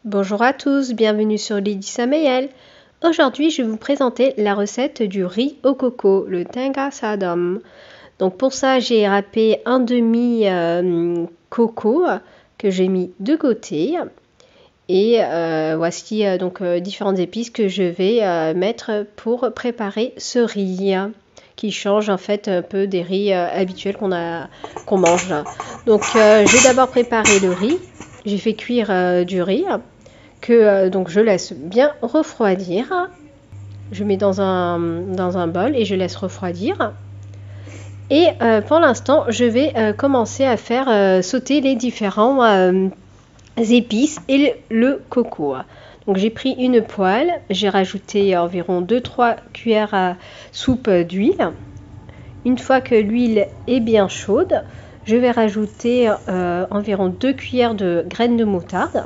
Bonjour à tous, bienvenue sur Lydie Samael. Aujourd'hui, je vais vous présenter la recette du riz au coco, le Tengah Sadam. Donc pour ça, j'ai râpé un demi coco que j'ai mis de côté. Et voici donc différentes épices que je vais mettre pour préparer ce riz qui change en fait un peu des riz habituels qu'on mange. Donc j'ai d'abord préparé le riz. J'ai fait cuire du riz que donc je laisse bien refroidir. Je mets dans un bol et je laisse refroidir. Et pour l'instant, je vais commencer à faire sauter les différents épices et le coco. Donc j'ai pris une poêle, j'ai rajouté environ 2-3 cuillères à soupe d'huile. Une fois que l'huile est bien chaude, je vais rajouter environ 2 cuillères de graines de moutarde.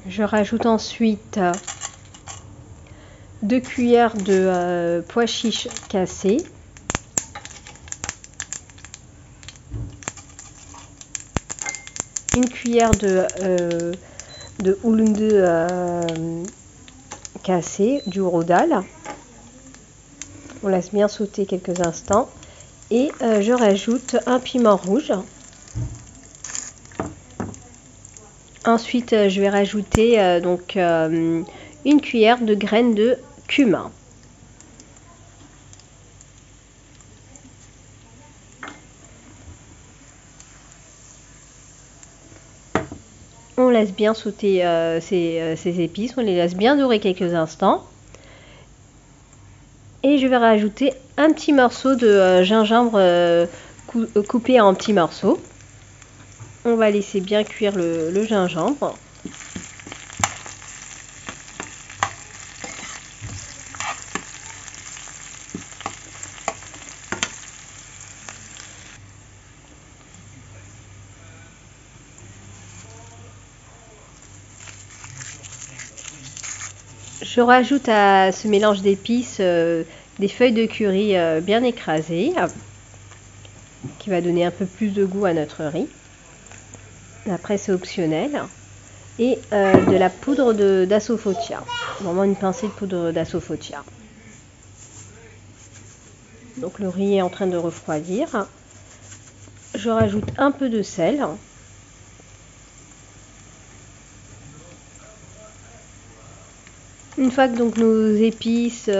Je rajoute ensuite 2 cuillères de pois chiches cassés. Une cuillère de houlunde cassé, du rodal. On laisse bien sauter quelques instants. Et je rajoute un piment rouge. Ensuite, je vais rajouter une cuillère de graines de cumin. On laisse bien sauter ces épices, on les laisse bien dorer quelques instants. Et je vais rajouter un petit morceau de gingembre coupé en petits morceaux. On va laisser bien cuire le gingembre. Je rajoute à ce mélange d'épices des feuilles de curry bien écrasées, qui va donner un peu plus de goût à notre riz. Après, c'est optionnel. Et de la poudre d'asafoetida, vraiment une pincée de poudre d'asafoetida. Donc le riz est en train de refroidir. Je rajoute un peu de sel. Une fois que donc nos épices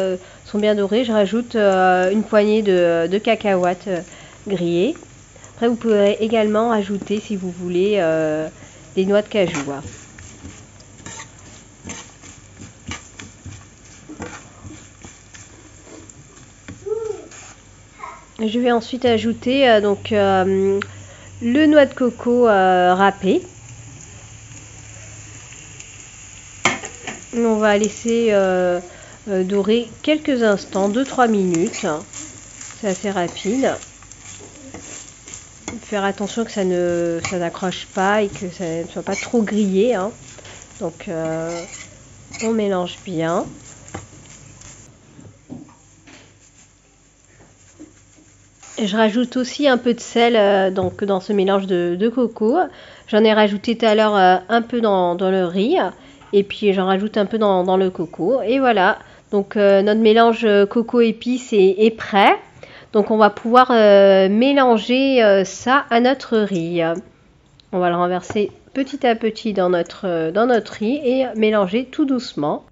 sont bien dorées, je rajoute une poignée de cacahuètes grillées. Après, vous pouvez également ajouter, si vous voulez, des noix de cajou. Je vais ensuite ajouter le noix de coco râpé. On va laisser dorer quelques instants, 2-3 minutes. C'est assez rapide. Faire attention que ça n'accroche pas et que ça ne soit pas trop grillé. Donc on mélange bien. Je rajoute aussi un peu de sel dans ce mélange de coco. J'en ai rajouté tout à l'heure un peu dans le riz. Et puis j'en rajoute un peu dans le coco. Et voilà, donc notre mélange coco épices est prêt. Donc on va pouvoir mélanger ça à notre riz. On va le renverser petit à petit dans notre riz et mélanger tout doucement.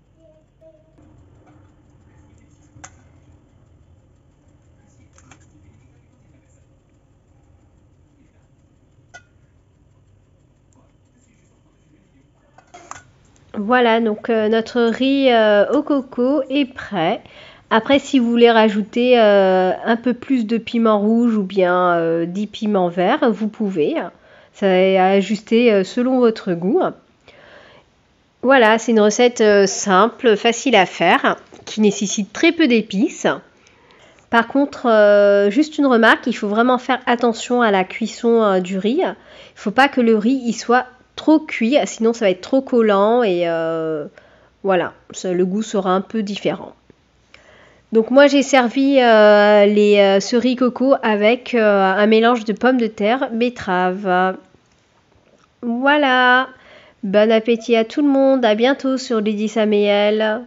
Voilà, donc notre riz au coco est prêt. Après, si vous voulez rajouter un peu plus de piment rouge ou bien 10 piments verts, vous pouvez. Ça est à ajuster selon votre goût. Voilà, c'est une recette simple, facile à faire, qui nécessite très peu d'épices. Par contre, juste une remarque, il faut vraiment faire attention à la cuisson du riz. Il ne faut pas que le riz soit trop cuit, sinon ça va être trop collant et voilà, le goût sera un peu différent. Donc moi j'ai servi ce riz coco avec un mélange de pommes de terre, betterave. Voilà. Bon appétit à tout le monde. À bientôt sur Lady Samuel.